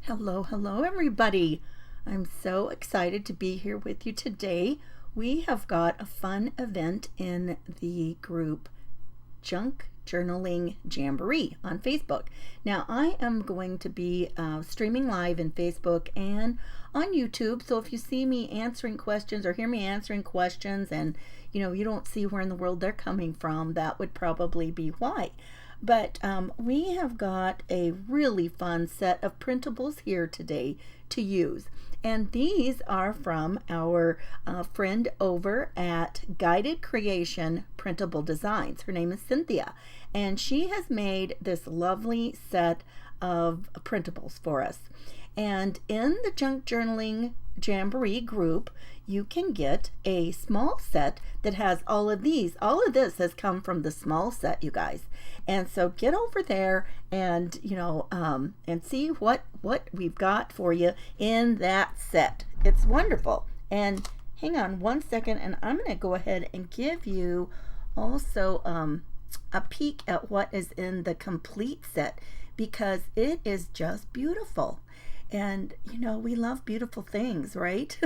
Hello, everybody. I'm so excited to be here with you today. We have got a fun event in the group Junk Journaling Jamboree on Facebook. Now, I am going to be streaming live in Facebook and on YouTube. So if you see me answering questions or hear me answering questions and you don't see where in the world they're coming from, that would probably be why. But we have got a really fun set of printables here today to use. And these are from our friend over at Guided Creation Printable Designs. Her name is Cynthia. And she has made this lovely set of printables for us. And in the Junk Journaling Jamboree group, you can get a small set that has all of these. All of this has come from the small set, you guys. And so get over there and and see what we've got for you in that set. It's wonderful. And hang on one second, and I'm going to go ahead and give you also a peek at what is in the complete set, because it is just beautiful. And we love beautiful things, right?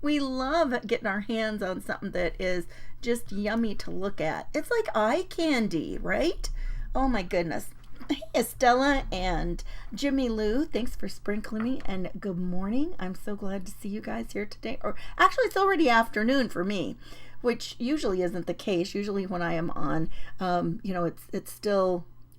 We love getting our hands on something that is just yummy to look at. It's like eye candy, right? Oh my goodness. Hey, Estella and Jimmy Lou, thanks for sprinkling me, and good morning. I'm so glad to see you guys here today. Or actually, it's already afternoon for me, which usually isn't the case. Usually when I am on,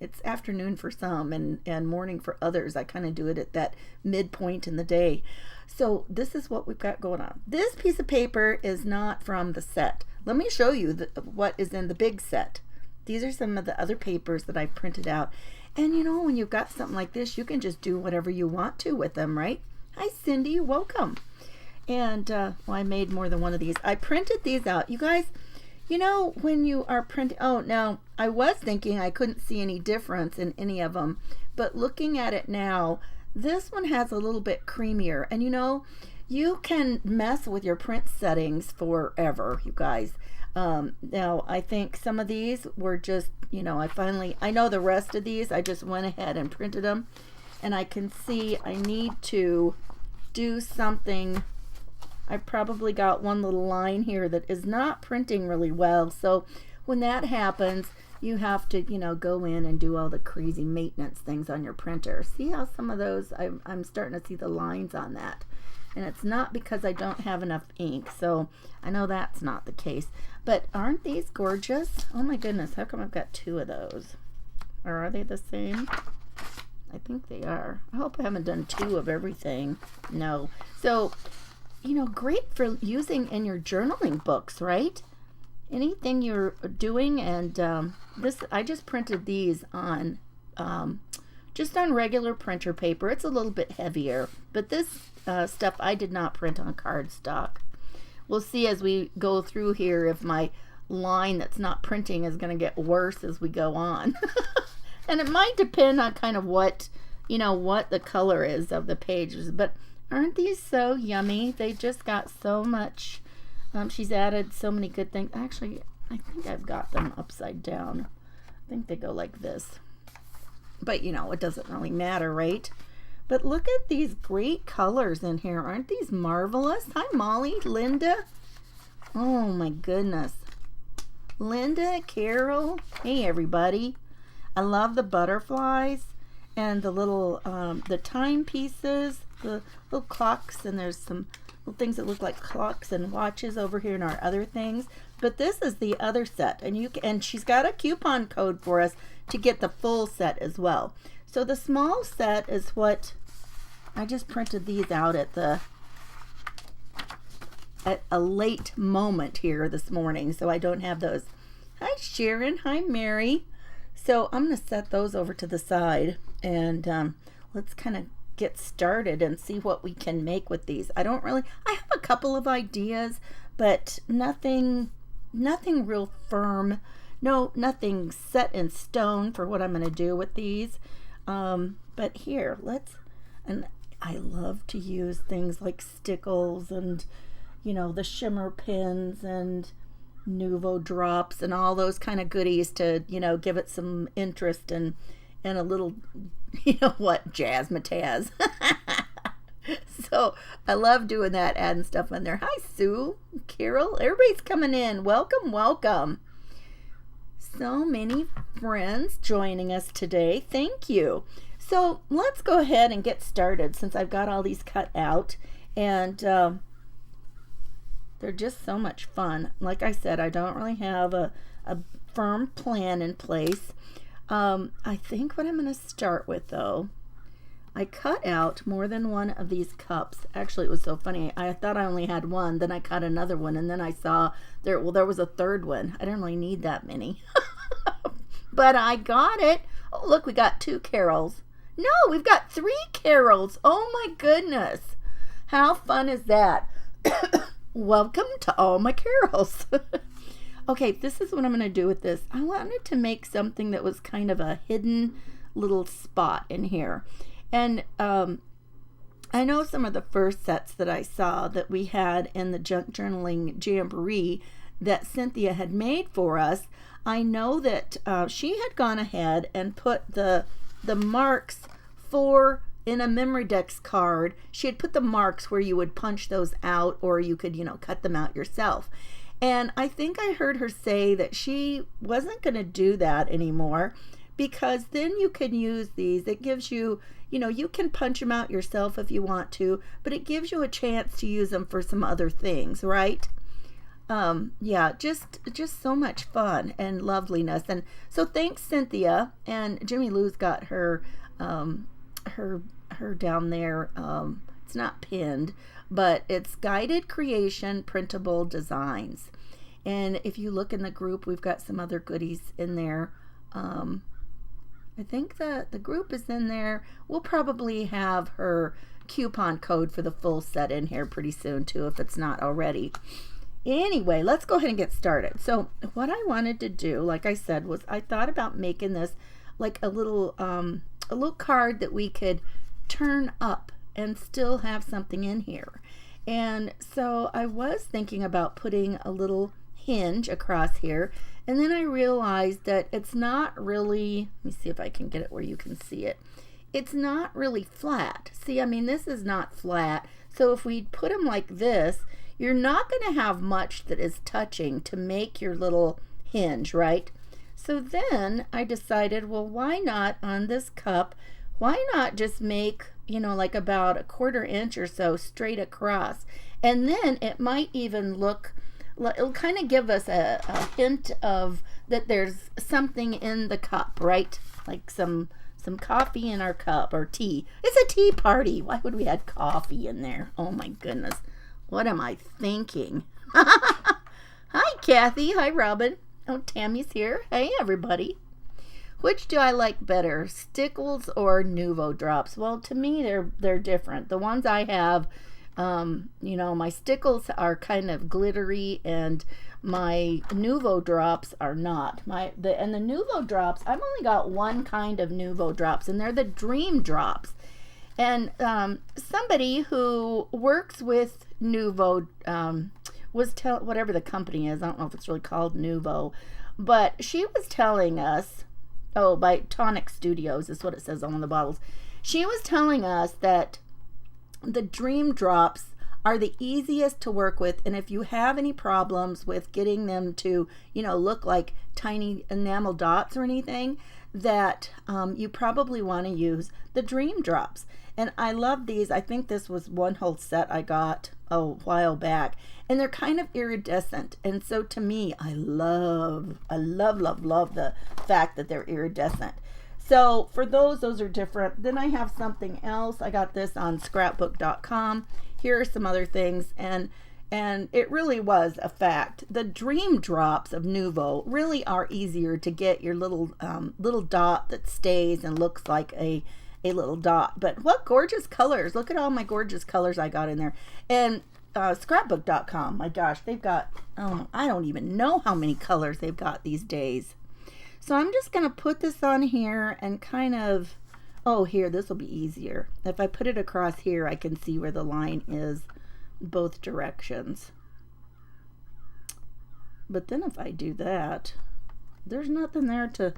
it's afternoon for some and morning for others. I kind of do it at that midpoint in the day. So this is what we've got going on. This piece of paper is not from the set. Let me show you what is in the big set. These are some of the other papers that I've printed out. And when you've got something like this, you can just do whatever you want to with them, right? Hi, Cindy. Welcome. And I made more than one of these. I printed these out. You guys, when you are printing, now I was thinking I couldn't see any difference in any of them, but looking at it now, this one has a little bit creamier. And you can mess with your print settings forever, you guys. Now I think some of these were just, I know the rest of these, I just went ahead and printed them, and I can see I need to do something. I probably got one little line here that is not printing really well. So when that happens, you have to, go in and do all the crazy maintenance things on your printer. See how some of those, I'm starting to see the lines on that. And it's not because I don't have enough ink. So I know that's not the case. But aren't these gorgeous? Oh my goodness, how come I've got two of those? Or are they the same? I think they are. I hope I haven't done two of everything. No. So great for using in your journaling books, right? Anything you're doing. And I just printed these on just on regular printer paper. It's a little bit heavier, but this stuff I did not print on cardstock. We'll see as we go through here if my line that's not printing is going to get worse as we go on. And it might depend on kind of what the color is of the pages, but aren't these so yummy? They just got so much. She's added so many good things. Actually, I think I've got them upside down. I think they go like this. But it doesn't really matter, right? But look at these great colors in here. Aren't these marvelous? Hi, Molly, Linda. Oh my goodness. Linda, Carol. Hey, everybody. I love the butterflies and the little the timepieces, the little clocks, and there's some little things that look like clocks and watches over here in our other things. But this is the other set, and she's got a coupon code for us to get the full set as well. So the small set is what I just printed these out at a late moment here this morning, so I don't have those. Hi, Sharon. Hi, Mary. So I'm going to set those over to the side, and let's kind of get started and see what we can make with these. I have a couple of ideas, but nothing real firm. No, nothing set in stone for what I'm going to do with these. But here, and I love to use things like stickles and, the shimmer pins and Nuvo drops and all those kind of goodies to, give it some interest and a little, You know what? Jazzmatazz. So I love doing that, adding stuff in there. Hi, Sue, Carol. Everybody's coming in. Welcome, welcome. So many friends joining us today. Thank you. So let's go ahead and get started since I've got all these cut out. And they're just so much fun. Like I said, I don't really have a firm plan in place. I think what I'm going to start with, though, I cut out more than one of these cups. Actually, it was so funny. I thought I only had one. Then I cut another one, and then I saw there was a third one. I didn't really need that many. But I got it. Oh, look, we got 2 Carols. No, we've got 3 Carols. Oh, my goodness. How fun is that? Welcome to all my Carols. Okay, this is what I'm going to do with this. I wanted to make something that was kind of a hidden little spot in here. And I know some of the first sets that I saw that we had in the Junk Journaling Jamboree that Cynthia had made for us, I know that she had gone ahead and put the marks in a Memorydex card. She had put the marks where you would punch those out, or you could, cut them out yourself. And I think I heard her say that she wasn't going to do that anymore, because then you can use these. It gives you, you can punch them out yourself if you want to, but it gives you a chance to use them for some other things, right? Yeah, just so much fun and loveliness. And so thanks, Cynthia. And Jimmy Lou's got her down there. It's not pinned, but it's Guided Creation Printable Designs. And if you look in the group, we've got some other goodies in there. I think the group is in there. We'll probably have her coupon code for the full set in here pretty soon too, if it's not already. Anyway, let's go ahead and get started. So what I wanted to do, like I said, was I thought about making this like a little card that we could turn up and still have something in here. And so I was thinking about putting a little hinge across here, and then I realized that it's not really, let me see if I can get it where you can see it. It's not really flat. See, I mean, this is not flat. So if we put them like this, you're not going to have much that is touching to make your little hinge, right? So then I decided, well, why not on this cup, why not just make, like about 1/4 inch or so straight across? And then it might even look, it'll kind of give us a hint of that there's something in the cup, right? Like some coffee in our cup, or tea. It's a tea party. Why would we add coffee in there? Oh my goodness. What am I thinking? Hi, Kathy. Hi, Robin. Oh, Tammy's here. Hey, everybody. Which do I like better, Stickles or Nouveau drops? Well, to me, they're different. The ones I have, my Stickles are kind of glittery, and my Nouveau drops are not. The Nouveau drops, I've only got one kind of Nouveau drops, and they're the Dream drops. And somebody who works with Nouveau whatever the company is, I don't know if it's really called Nouveau, but she was telling us, by Tonic Studios is what it says on one of the bottles. She was telling us that the Dream drops are the easiest to work with, and if you have any problems with getting them to, look like tiny enamel dots or anything, that you probably want to use the Dream drops. And I love these. I think this was one whole set I got a while back, and they're kind of iridescent. And so to me, I love the fact that they're iridescent. So for those are different. Then I have something else. I got this on scrapbook.com. Here are some other things, and it really was a fact. The Dream drops of Nouveau really are easier to get your little dot that stays and looks like a little dot. But what gorgeous colors. Look at all my gorgeous colors I got in there. And scrapbook.com, my gosh, they've got, I don't even know how many colors they've got these days. So I'm just going to put this on here and kind of, here, this will be easier. If I put it across here, I can see where the line is both directions. But then if I do that, there's nothing there to,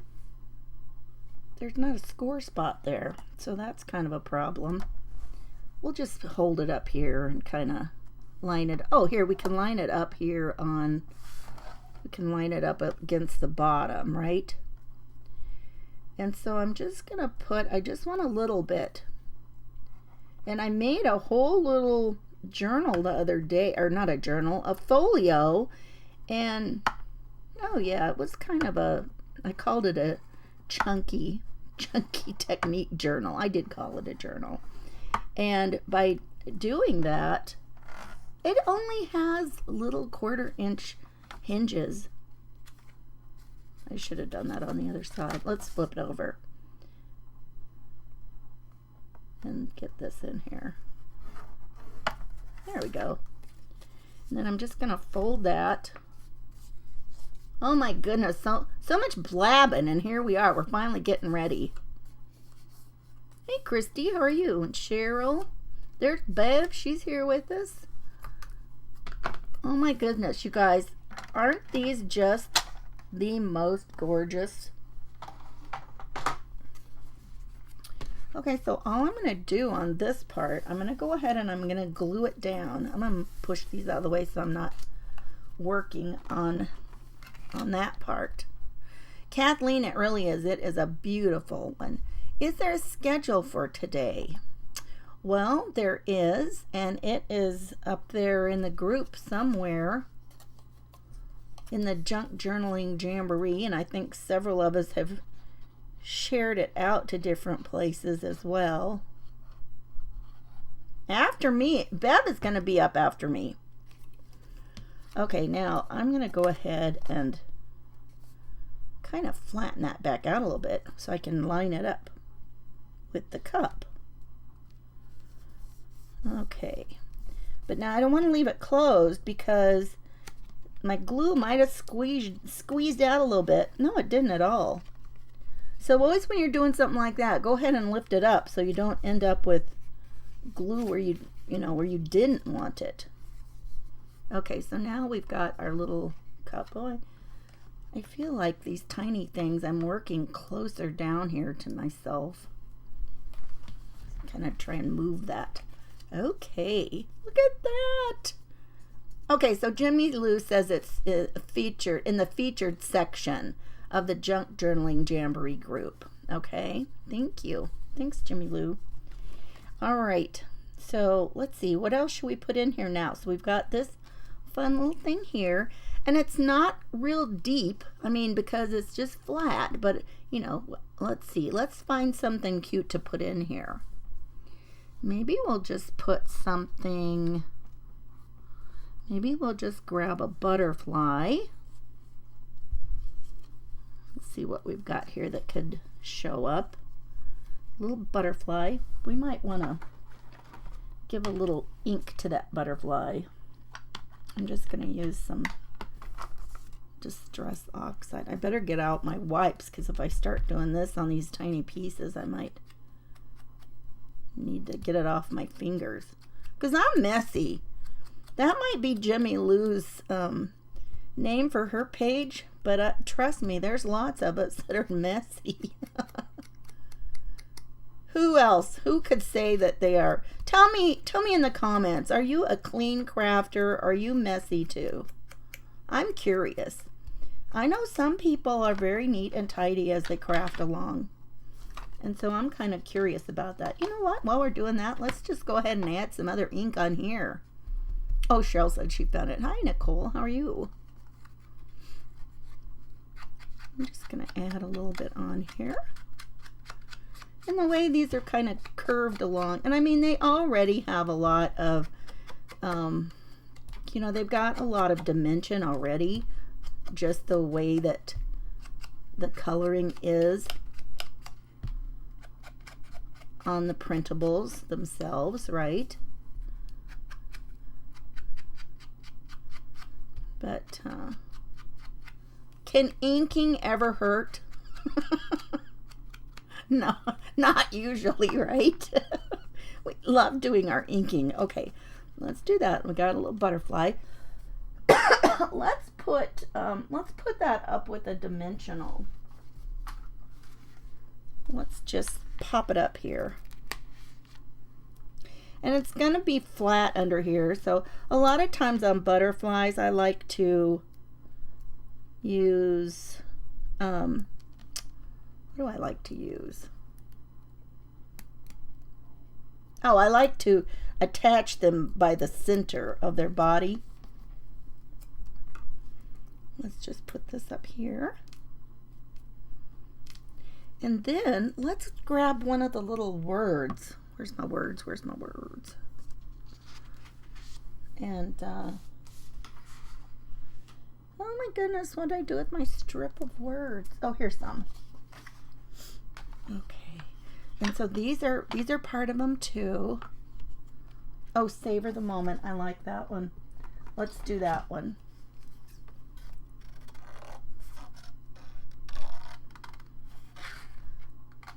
there's not a score spot there, so that's kind of a problem. We'll just hold it up here and kind of line it. Oh, here we can line it up here on, we can line it up against the bottom, right? And so I'm just gonna put, I just want a little bit. And I made a whole little journal the other day, or not a journal, a folio. And oh yeah, it was kind of a, I called it a chunky technique journal. I did call it a journal. And by doing that, it only has little 1/4 inch hinges. I should have done that on the other side. Let's flip it over and get this in here. There we go. And then I'm just gonna fold that. Oh my goodness, so much blabbing, and here we are. We're finally getting ready. Hey Christy, how are you? And Cheryl. There's Bev, she's here with us. Oh my goodness, you guys, aren't these just the most gorgeous? Okay, so all I'm going to do on this part, I'm going to go ahead and I'm going to glue it down. I'm going to push these out of the way so I'm not working on that part. Kathleen, it really is. It is a beautiful one. Is there a schedule for today? Well, there is, and it is up there in the group somewhere in the Junk Journaling Jamboree, and I think several of us have shared it out to different places as well. After me, Bev is going to be up after me. Okay, now I'm going to go ahead and kind of flatten that back out a little bit so I can line it up with the cup. Okay, but now I don't want to leave it closed because my glue might have squeezed out a little bit. No, it didn't at all. So always when you're doing something like that, go ahead and lift it up so you don't end up with glue where you where you didn't want it. Okay, so now we've got our little cup. Oh, I feel like these tiny things, I'm working closer down here to myself. Kind of try and move that. Okay, look at that. Okay, so Jimmy Lou says it's featured in the featured section of the Junk Journaling Jamboree group. Okay, thank you. Thanks, Jimmy Lou. All right, so let's see, what else should we put in here now? So we've got this fun little thing here, and it's not real deep, I mean, because it's just flat, but let's see, let's find something cute to put in here. Maybe we'll just put something, maybe we'll just grab a butterfly. Let's see what we've got here that could show up. A little butterfly. We might want to give a little ink to that butterfly. I'm just going to use some Distress Oxide. I better get out my wipes because if I start doing this on these tiny pieces, I might need to get it off my fingers because I'm messy. That might be Jimmy Lou's name for her page, but trust me, there's lots of us that are messy. Who else? Who could say that they are? Tell me in the comments, are you a clean crafter? Are you messy too? I'm curious. I know some people are very neat and tidy as they craft along. And so I'm kind of curious about that. You know what? While we're doing that, let's just go ahead and add some other ink on here. Oh, Cheryl said she found it. Hi, Nicole. How are you? I'm just going to add a little bit on here. And the way these are kind of curved along, and I mean, they already have a lot of, they've got a lot of dimension already, just the way that the coloring is on the printables themselves, right? But can inking ever hurt? No, not usually, right? We love doing our inking. Okay, let's do that. We got a little butterfly. Let's put that up with a dimensional. let's just pop it up here. And it's going to be flat under here. So a lot of times on butterflies, I like to use, what do I like to use? Oh, I like to attach them by the center of their body. Let's just put this up here. And then let's grab one of the little words. Where's my words? Where's my words? And, oh my goodness, what did I do with my strip of words? Oh, here's some. Okay. And so these are part of them too. Oh, savor the moment. I like that one. Let's do that one.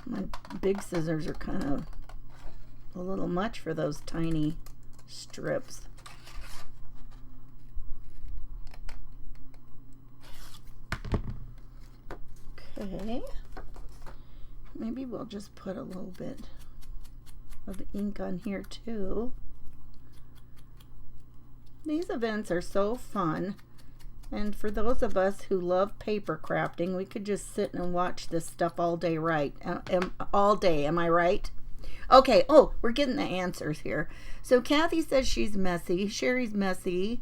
My big scissors are kind of a little much for those tiny strips. Okay. Maybe we'll just put a little bit of ink on here too. These events are so fun. And for those of us who love paper crafting, we could just sit and watch this stuff all day, right? All day, am I right? Okay, oh, we're getting the answers here. So Kathy says she's messy. Sherry's messy.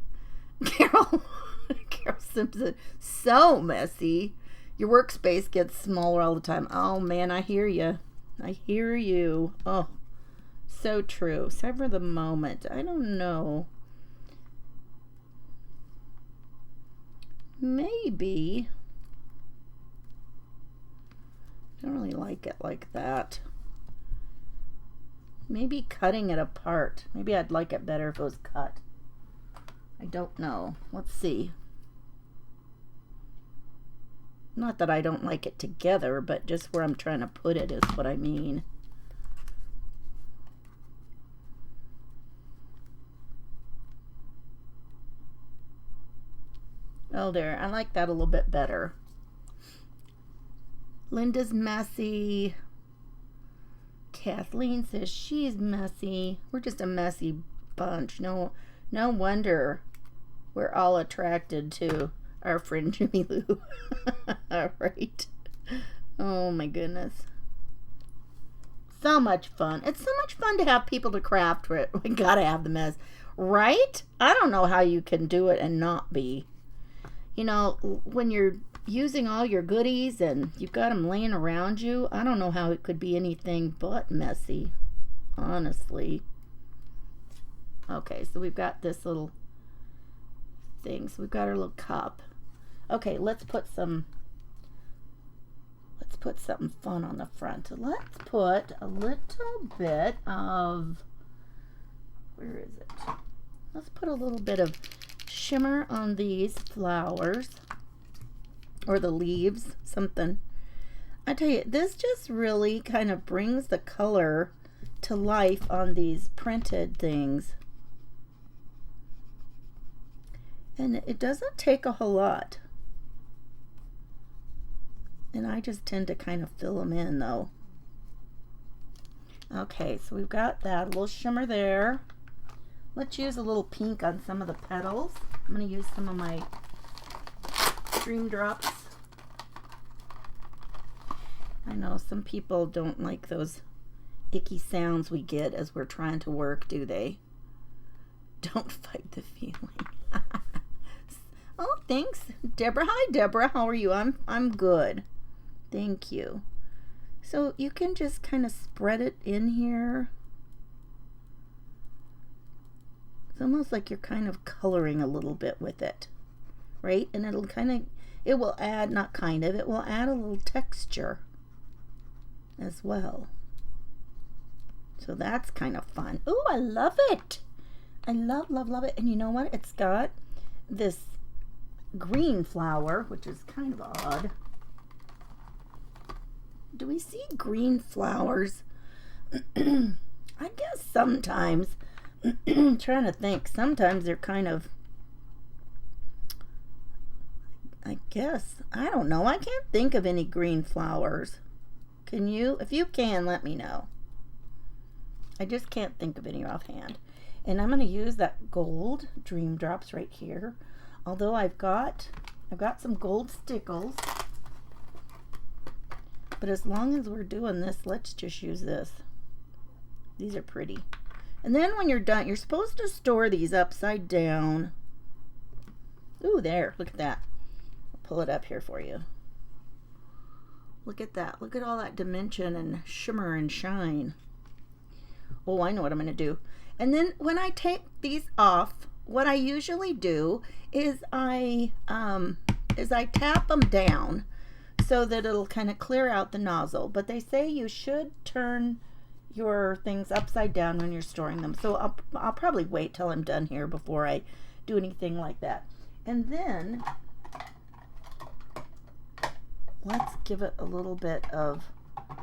Carol Simpson, so messy. Your workspace gets smaller all the time. Oh man, I hear you. I hear you. Oh, so true. Savor the moment. I don't know. Maybe. I don't really like it like that. Maybe cutting it apart. Maybe I'd like it better if it was cut. I don't know. Let's see. Not that I don't like it together, but just where I'm trying to put it is what I mean. Oh, there. I like that a little bit better. Linda's messy. Kathleen says she's messy. We're just a messy bunch. No wonder we're all attracted to our friend Jimmy Lou. All right. Oh my goodness. So much fun. It's so much fun to have people to craft with. We gotta have the mess. Right? I don't know how you can do it and not be. You know, when you're using all your goodies and you've got them laying around you, I don't know how it could be anything but messy, honestly. Okay, so we've got this little thing. So we've got our little cup. Okay, let's put something fun on the front. Let's put a little bit of, where is it? Let's put a little bit of shimmer on these flowers or the leaves, something. I tell you, this just really kind of brings the color to life on these printed things. And it doesn't take a whole lot. And I just tend to kind of fill them in though. Okay, so we've got that, a little shimmer there. Let's use a little pink on some of the petals. I'm going to use some of my Dream Drops. I know some people don't like those icky sounds we get as we're trying to work, do they? Don't fight the feeling. Oh, thanks, Deborah. Hi, Deborah. How are you? I'm good. Thank you. So you can just kind of spread it in here. It's almost like you're kind of coloring a little bit with it, right? And it will add, it will add a little texture as well. So that's kind of fun. Oh, I love it. I love it. And you know what? It's got this green flower, which is kind of odd. Do we see green flowers? I guess sometimes. I'm trying to think. Sometimes they're kind of, I guess, I don't know. I can't think of any green flowers. Can you? If you can, let me know. I just can't think of any offhand. And I'm going to use that gold Dream Drops right here. Although I've got some gold stickles. But as long as we're doing this, let's just use this. These are pretty. And then when you're done, you're supposed to store these upside down. Ooh, there. Look at that. I'll pull it up here for you. Look at that. Look at all that dimension and shimmer and shine. Oh, I know what I'm going to do. And then when I take these off, what I usually do is I tap them down so that it'll kind of clear out the nozzle. But they say you should turn your things upside down when you're storing them. So I'll probably wait till I'm done here before I do anything like that. And then let's give it a little bit of,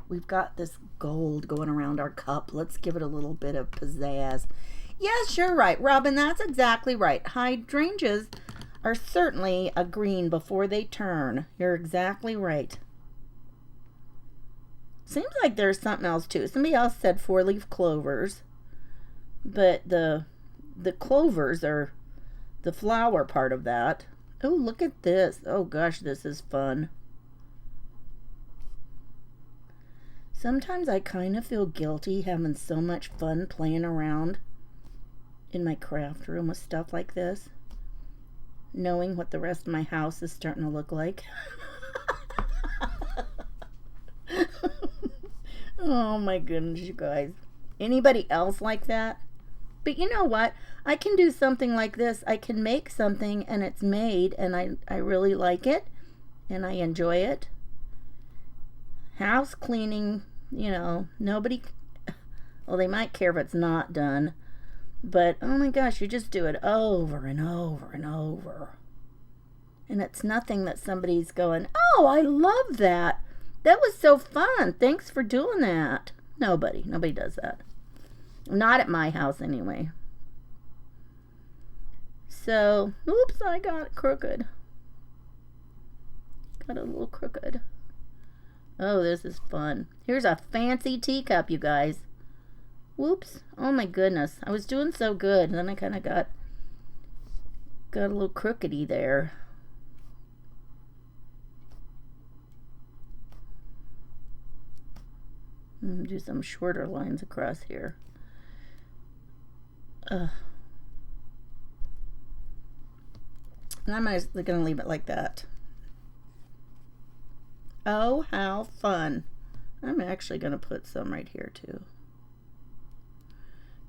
we've got this gold going around our cup. Let's give it a little bit of pizzazz. Yes, you're right, Robin. That's exactly right. Hydrangeas are certainly a green before they turn. You're exactly right. Seems like there's something else too. Somebody else said 4-leaf clovers, but the clovers are the flower part of that. Oh, look at this. Oh gosh, this is fun. Sometimes I kind of feel guilty having so much fun playing around in my craft room with stuff like this, knowing what the rest of my house is starting to look like. Oh my goodness, you guys. Anybody else like that? But you know what? I can do something like this. I can make something and it's made and I really like it and I enjoy it. House cleaning, you know, nobody, well, they might care if it's not done. But, oh my gosh, you just do it over and over and over. And it's nothing that somebody's going, oh, I love that. That was so fun. Thanks for doing that. Nobody does that. Not at my house anyway. So, oops, I got crooked. Got a little crooked. Oh, this is fun. Here's a fancy teacup, you guys. Whoops. Oh my goodness. I was doing so good. And then I kind of got a little crookedy there. Do some shorter lines across here. And I'm just going to leave it like that. Oh, how fun. I'm actually going to put some right here too.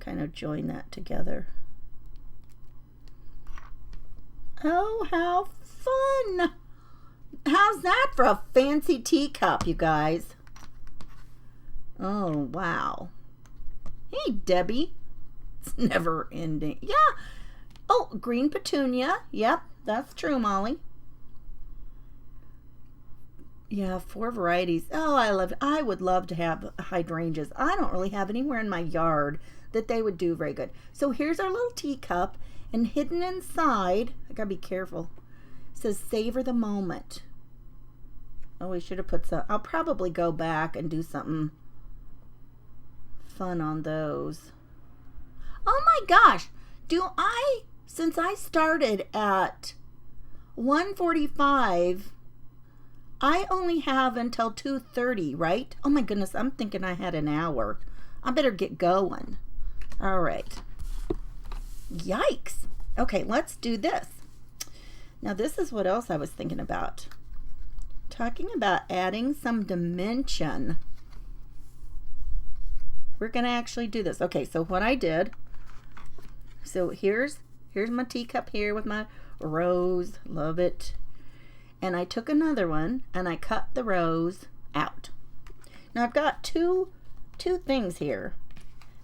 Kind of join that together. Oh, how fun. How's that for a fancy teacup, you guys? Oh, wow. Hey, Debbie. It's never ending. Yeah. Oh, green petunia. Yep, that's true, Molly. Yeah, 4 varieties. Oh, I would love to have hydrangeas. I don't really have anywhere in my yard that they would do very good. So here's our little teacup, and hidden inside, I gotta be careful, it says savor the moment. Oh, we should have put some. I'll probably go back and do something fun on those. Oh my gosh, since I started at 1:45, I only have until 2:30, right? Oh my goodness, I'm thinking I had an hour. I better get going. All right. Yikes. Okay, let's do this. Now this is what else I was thinking about. Talking about adding some dimension. We're going to actually do this. Okay, so what I did, so here's my teacup here with my rose. Love it. And I took another one and I cut the rose out. Now I've got two things here.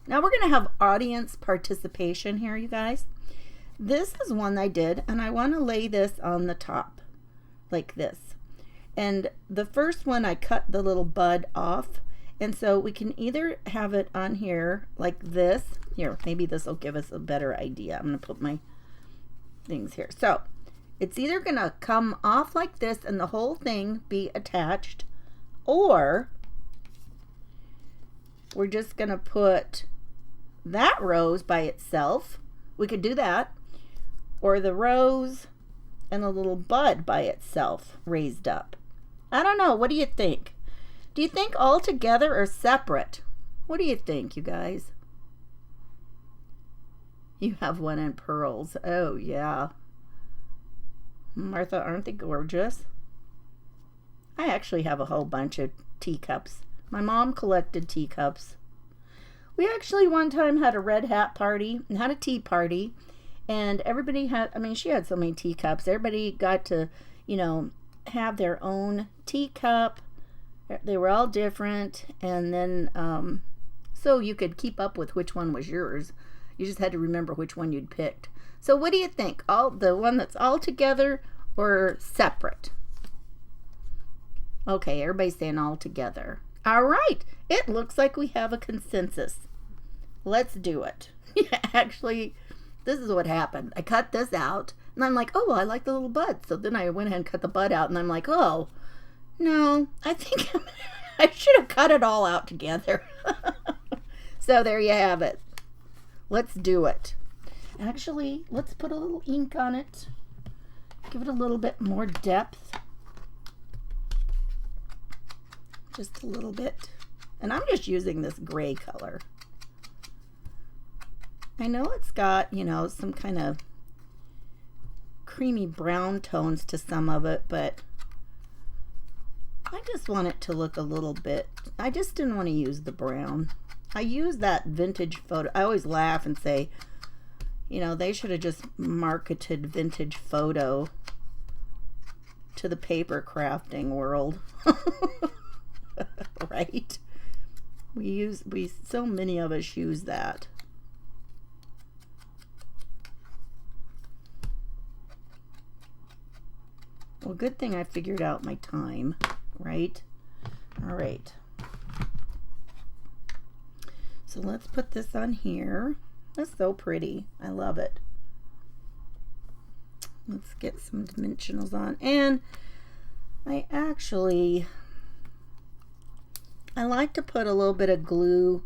Now we're going to have audience participation here, you guys. This is one I did, and I want to lay this on the top like this. And the first one I cut the little bud off, and so we can either have it on here like this. Here, maybe this will give us a better idea. I'm going to put my things here. So it's either going to come off like this and the whole thing be attached, or we're just going to put that rose by itself. We could do that. Or the rose and the little bud by itself raised up. I don't know. What do you think? Do you think all together or separate? What do you think, you guys? You have one in pearls. Oh, yeah. Martha, aren't they gorgeous? I actually have a whole bunch of teacups. My mom collected teacups. We actually one time had a red hat party and had a tea party. And everybody had, I mean, she had so many teacups. Everybody got to, you know, have their own teacup. They were all different. And then, so you could keep up with which one was yours. You just had to remember which one you'd picked. So what do you think? The one that's all together or separate? Okay, everybody's saying all together. All right. It looks like we have a consensus. Let's do it. Actually, this is what happened. I cut this out, and I'm like, oh, well, I like the little bud. So then I went ahead and cut the bud out, and I'm like, oh, no, I think I should have cut it all out together. So there you have it. Let's do it. Actually, let's put a little ink on it. Give it a little bit more depth. Just a little bit. And I'm just using this gray color. I know it's got, you know, some kind of creamy brown tones to some of it, but I just want it to look a little bit, I just didn't want to use the brown. I use that vintage photo. I always laugh and say, you know, they should have just marketed vintage photo to the paper crafting world. Right? So many of us use that. Well, good thing I figured out my time, right? All right. So let's put this on here. That's so pretty. I love it. Let's get some dimensionals on. And I like to put a little bit of glue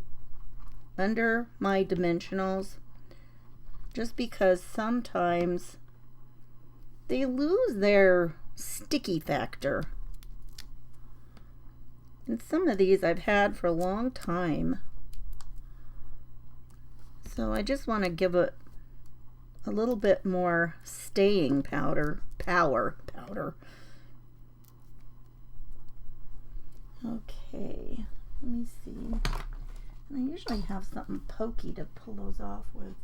under my dimensionals just because sometimes they lose their sticky factor. And some of these I've had for a long time. So I just want to give it a little bit more staying power. Okay, let me see. And I usually have something pokey to pull those off with.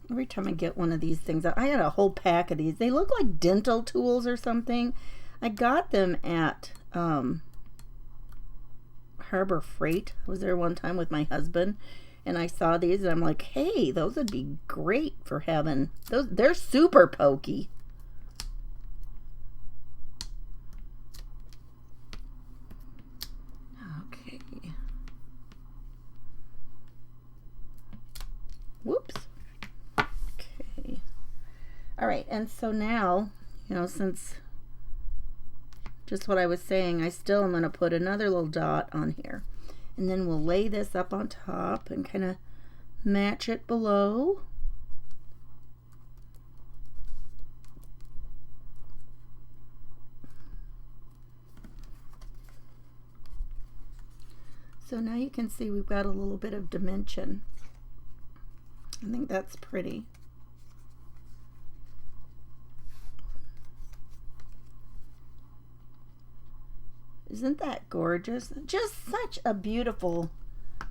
Every time I get one of these things, I had a whole pack of these. They look like dental tools or something. I got them at Harbor Freight. I was there one time with my husband, and I saw these, and I'm like, hey, those would be great for having those. They're super pokey. Okay. Whoops. Okay. All right, and so now, you know, since just what I was saying, I still am going to put another little dot on here. And then we'll lay this up on top and kind of match it below. So now you can see we've got a little bit of dimension. I think that's pretty. Isn't that gorgeous? Just such a beautiful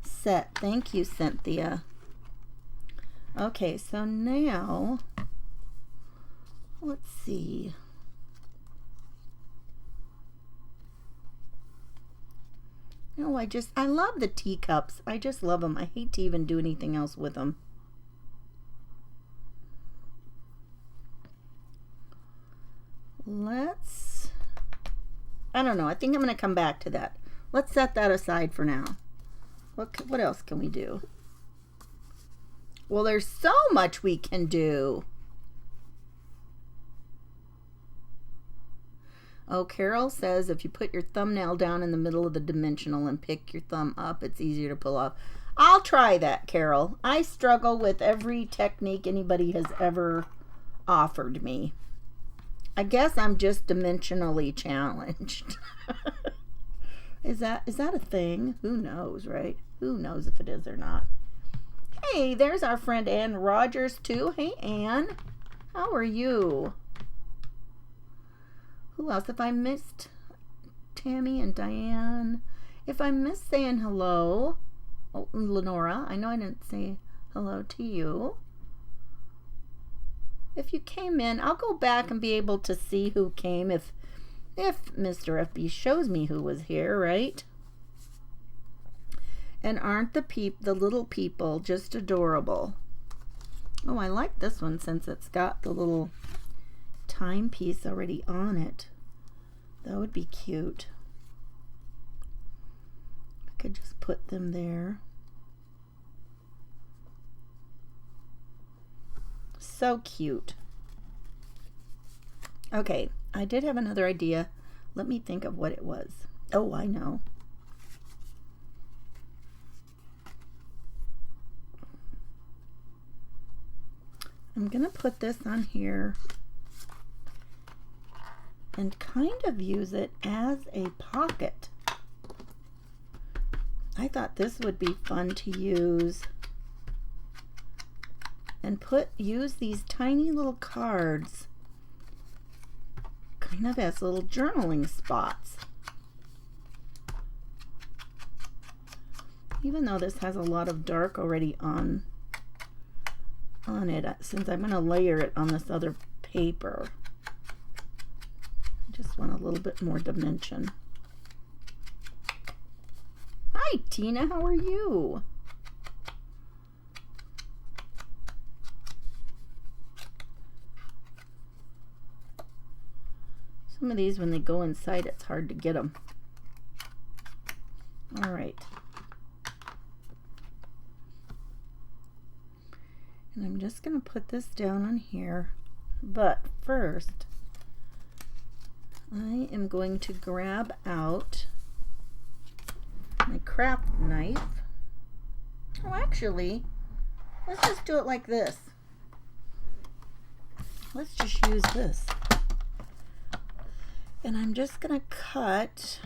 set. Thank you, Cynthia. Okay, so now, let's see. No, I love the teacups. I just love them. I hate to even do anything else with them. I don't know. I think I'm going to come back to that. Let's set that aside for now. What else can we do? Well, there's so much we can do. Oh, Carol says if you put your thumbnail down in the middle of the dimensional and pick your thumb up, it's easier to pull off. I'll try that, Carol. I struggle with every technique anybody has ever offered me. I guess I'm just dimensionally challenged. Is that a thing? Who knows, right? Who knows if it is or not? Hey, there's our friend Ann Rogers too. Hey, Ann. How are you? Who else? If I missed Tammy and Diane. If I missed saying hello. Oh, Lenora. I know I didn't say hello to you. If you came in, I'll go back and be able to see who came if Mr. FB shows me who was here, right? And aren't the little people just adorable? Oh, I like this one since it's got the little timepiece already on it. That would be cute. I could just put them there. So cute. Okay, I did have another idea. Let me think of what it was. Oh, I know. I'm going to put this on here and kind of use it as a pocket. I thought this would be fun to use and use these tiny little cards kind of as little journaling spots. Even though this has a lot of dark already on it, since I'm going to layer it on this other paper, I just want a little bit more dimension. Hi Tina, how are you? Some of these, when they go inside, it's hard to get them. All right. And I'm just going to put this down on here. But first, I am going to grab out my craft knife. Oh, actually, let's just do it like this. Let's just use this. And I'm just going to cut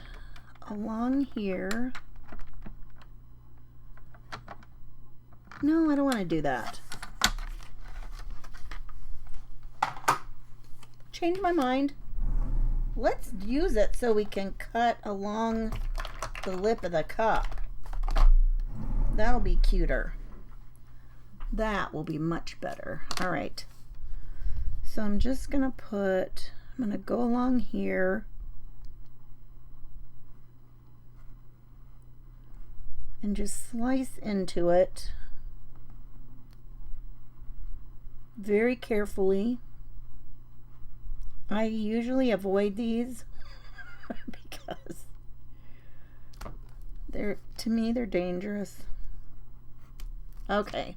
along here. No, I don't want to do that. Change my mind. Let's use it so we can cut along the lip of the cup. That'll be cuter. That will be much better. All right. So I'm just going to I'm going to go along here and just slice into it very carefully. I usually avoid these because to me they're dangerous. Okay.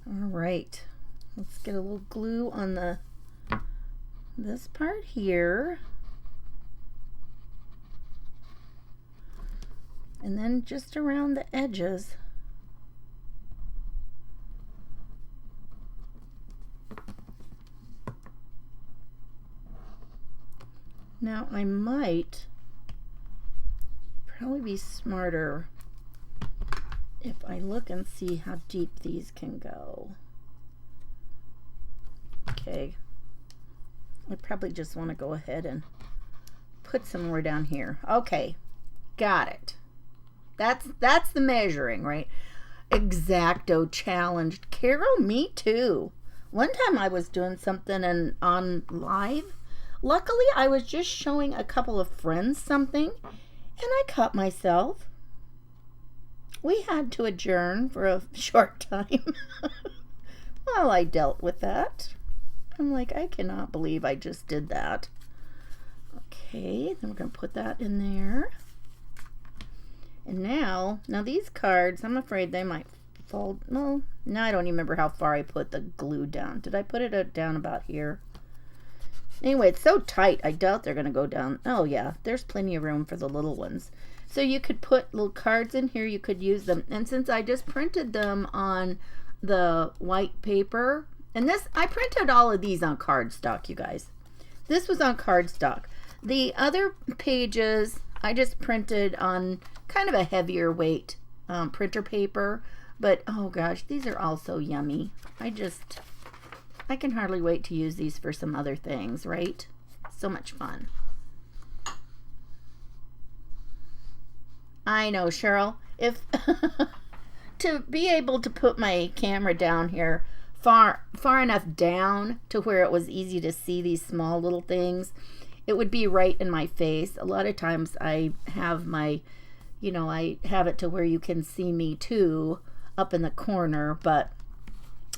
All right, let's get a little glue on this part here, and then just around the edges. Now I might probably be smarter if I look and see how deep these can go. Okay, I probably just want to go ahead and put some more down here. Okay, got it. That's the measuring, right? X-Acto challenged. Carol, me too. One time I was doing something on live. Luckily, I was just showing a couple of friends something, and I cut myself. We had to adjourn for a short time while I dealt with that. I'm like, I cannot believe I just did that. Okay, then we're going to put that in there. And now these cards, I'm afraid they might fall. No, Now I don't even remember how far I put the glue down. Did I put it down about here? Anyway, it's so tight, I doubt they're going to go down. Oh yeah, there's plenty of room for the little ones. So you could put little cards in here, you could use them. And since I just printed them on the white paper, and this, I printed all of these on cardstock, you guys. This was on cardstock. The other pages, I just printed on kind of a heavier weight printer paper. But, oh gosh, these are all so yummy. I can hardly wait to use these for some other things, right? So much fun. I know, Cheryl. If to be able to put my camera down here far enough down to where it was easy to see these small little things, it would be right in my face. A lot of times I have my, I have it to where you can see me too up in the corner, but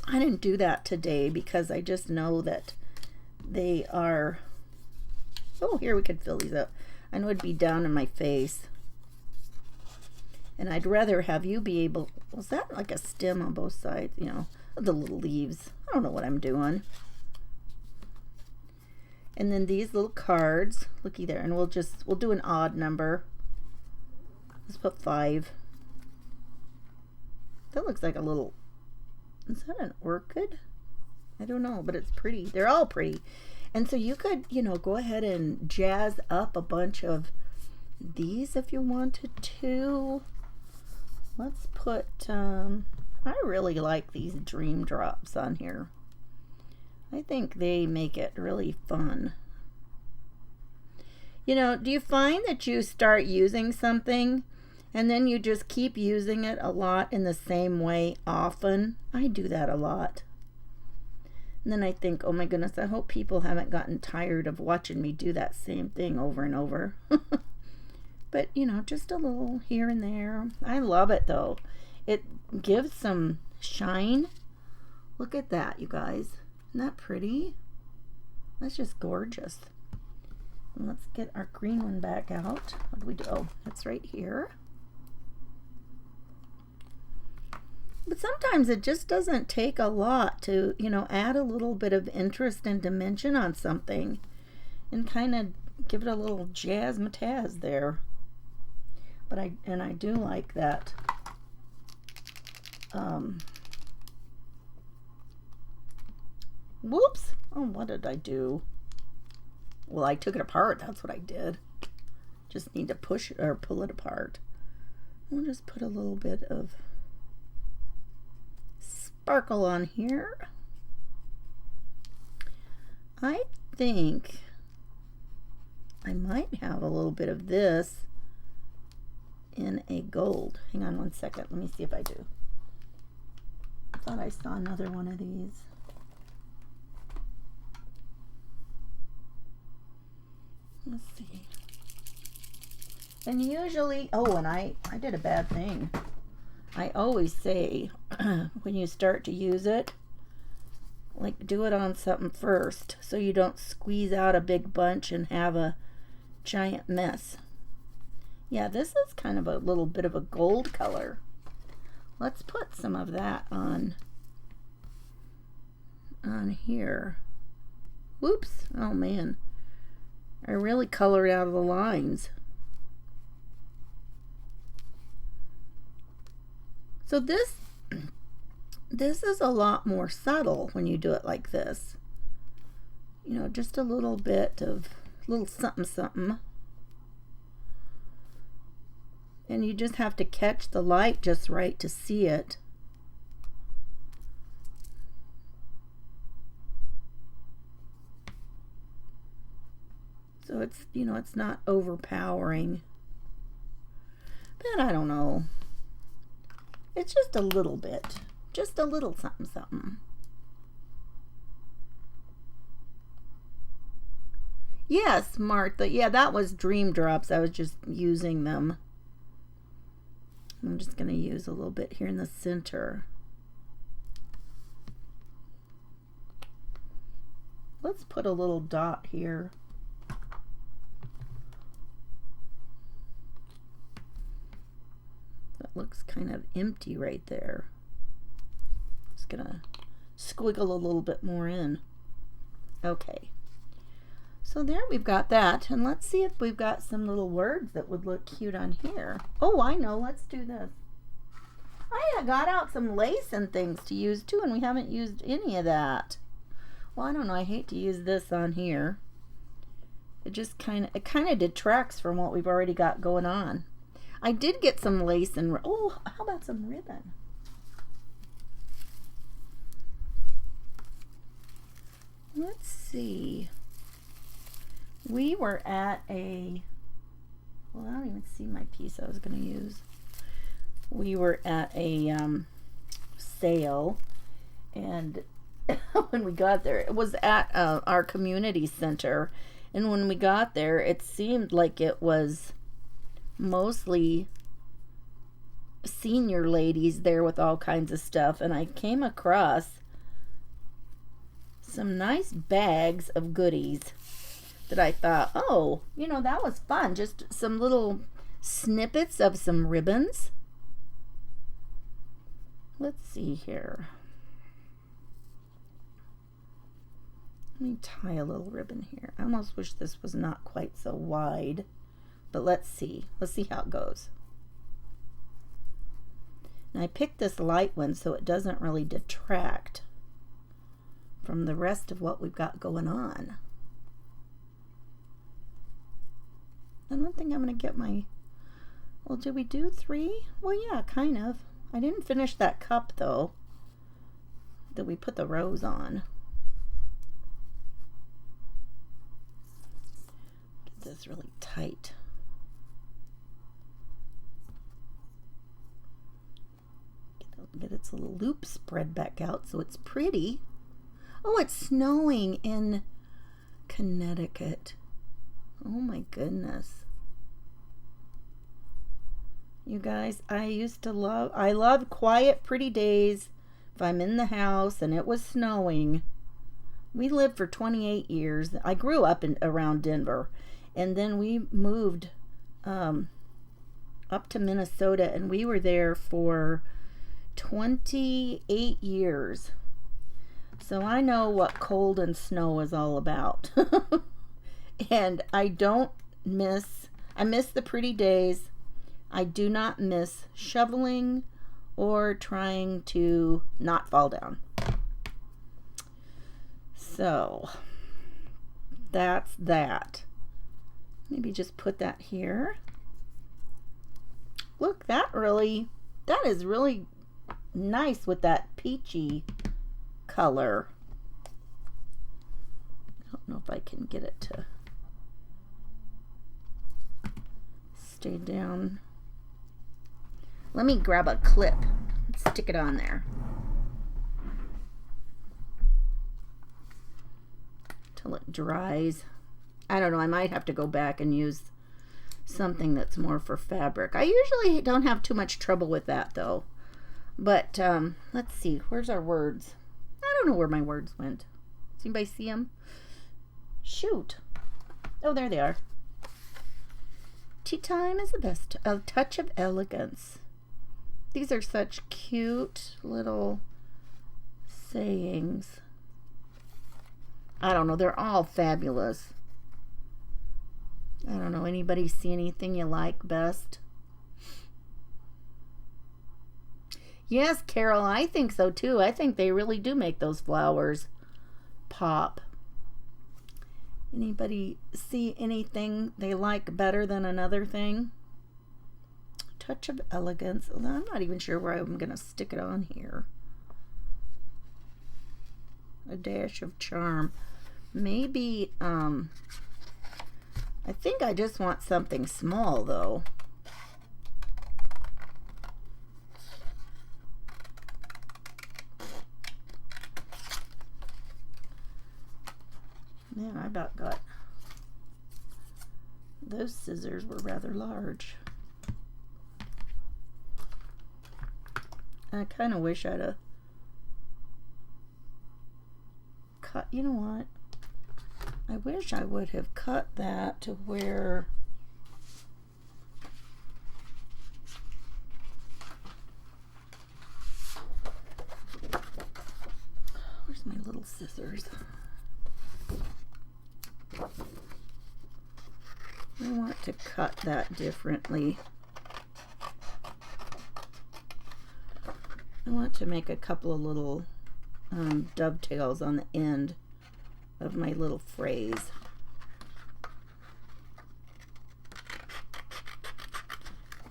I didn't do that today because I just know that they are, oh, here we could fill these up. I know it'd be down in my face. And I'd rather have you be able, was that like a stem on both sides, the little leaves. I don't know what I'm doing. And then these little cards, looky there, and we'll do an odd number. Let's put 5. That looks like a little, is that an orchid? I don't know, but it's pretty. They're all pretty. And so you could, go ahead and jazz up a bunch of these if you wanted to. Let's put, I really like these dream drops on here. I think they make it really fun. Do you find that you start using something and then you just keep using it a lot in the same way often? I do that a lot. And then I think, oh my goodness, I hope people haven't gotten tired of watching me do that same thing over and over. But, just a little here and there. I love it, though. It gives some shine. Look at that, you guys. Isn't that pretty? That's just gorgeous. And let's get our green one back out. What do we do? Oh, that's right here. But sometimes it just doesn't take a lot to, add a little bit of interest and dimension on something and kind of give it a little jazzmatazz there. But I do like that. Whoops. Oh, what did I do? Well, I took it apart. That's what I did. Just need to push or pull it apart. We'll just put a little bit of sparkle on here. I think I might have a little bit of this in a gold. Hang on one second. Let me see if I do. I thought I saw another one of these. Let's see. And usually, oh, and I did a bad thing. I always say when you start to use it, like do it on something first so you don't squeeze out a big bunch and have a giant mess. Yeah, this is kind of a little bit of a gold color. Let's put some of that on here. Whoops. Oh man. I really colored out of the lines. So this is a lot more subtle when you do it like this. Just a little bit of little something something. And you just have to catch the light just right to see it. So it's, it's not overpowering. But I don't know. It's just a little bit. Just a little something something. Yes, Martha. Yeah, that was Dream Drops. I was just using them. I'm just going to use a little bit here in the center. Let's put a little dot here. That looks kind of empty right there. just gonna squiggle a little bit more in. Okay. So there we've got that. And let's see if we've got some little words that would look cute on here. Oh, I know. Let's do this. I got out some lace and things to use too, and we haven't used any of that. Well, I don't know. I hate to use this on here. It just kind of detracts from what we've already got going on. I did get some lace and, oh, how about some ribbon? Let's see. We were at a, well, I don't even see my piece I was going to use. We were at a sale, and when we got there, it was at our community center, and when we got there, it seemed like it was mostly senior ladies there with all kinds of stuff, and I came across some nice bags of goodies that I thought, oh, you know, that was fun. Just some little snippets of some ribbons. Let's see here. Let me tie a little ribbon here. I almost wish this was not quite so wide, but let's see. Let's see how it goes. And I picked this light one so it doesn't really detract from the rest of what we've got going on. I don't think I'm going to get my, well, did we do 3? Well, yeah, kind of. I didn't finish that cup, though, that we put the rose on. Get this really tight. Get its little loop spread back out so it's pretty. Oh, it's snowing in Connecticut. Oh my goodness. You guys, I love quiet, pretty days. If I'm in the house and it was snowing. We lived for 28 years. I grew up around Denver, and then we moved up to Minnesota, and we were there for 28 years. So I know what cold and snow is all about. And I miss the pretty days. I do not miss shoveling or trying to not fall down. So that's that. Maybe just put that here. Look, that is really nice with that peachy color. I don't know if I can get it to stay down. Let me grab a clip and stick it on there till it dries. I don't know, I might have to go back and use something that's more for fabric. I usually don't have too much trouble with that though. But let's see, where's our words? I don't know where my words went. Does anybody see them? Shoot. Oh, there they are. Tea time is the best. A touch of elegance. These are such cute little sayings. I don't know. They're all fabulous. I don't know. Anybody see anything you like best? Yes, Carol, I think so too. I think they really do make those flowers pop. Anybody see anything they like better than another thing? Touch of elegance. I'm not even sure where I'm going to stick it on here. A dash of charm. Maybe, I think I just want something small though. Man, I about got, those scissors were rather large. I kind of wish I'd have cut, you know what? I wish I would have cut that to where little scissors. I want to cut that differently. I want to make a couple of little dovetails on the end of my little phrase.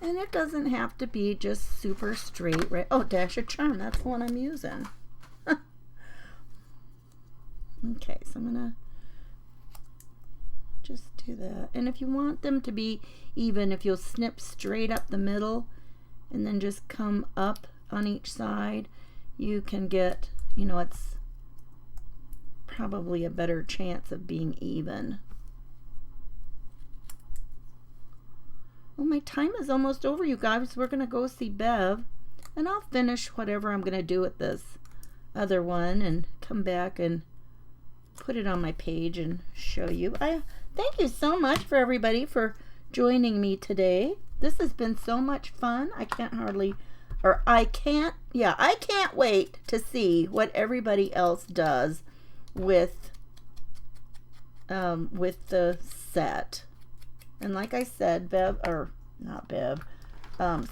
And it doesn't have to be just super straight, right? Oh, Dash of Charm, that's the one I'm using. Okay, so I'm gonna just do that. And if you want them to be even, if you'll snip straight up the middle and then just come up on each side, you can get, you know, it's probably a better chance of being even. Well, my time is almost over, you guys. We're going to go see Bev, and I'll finish whatever I'm going to do with this other one and come back and put it on my page and show you. I thank you so much for everybody for joining me today. This has been so much fun. I can't wait to see what everybody else does with the set. And like I said,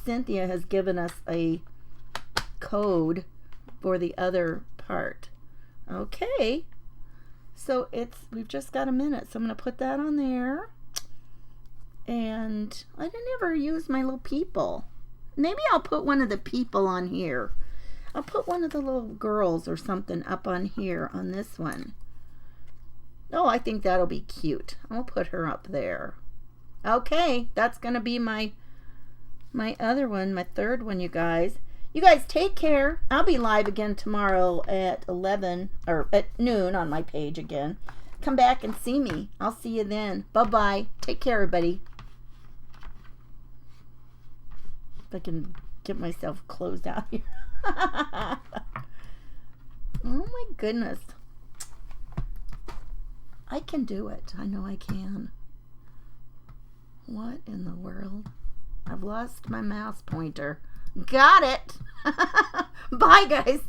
Cynthia has given us a code for the other part. Okay, so we've just got a minute, so I'm going to put that on there. And I didn't ever use my little people. Maybe I'll put one of the people on here. I'll put one of the little girls or something up on here on this one. Oh, I think that'll be cute. I'll put her up there. Okay, that's going to be my other one, my third one, you guys. You guys take care. I'll be live again tomorrow at 11 or at noon on my page again. Come back and see me. I'll see you then. Bye-bye. Take care, everybody. If I can get myself closed out here. Oh my goodness. I can do it. I know I can. What in the world? I've lost my mouse pointer. Got it. Bye, guys.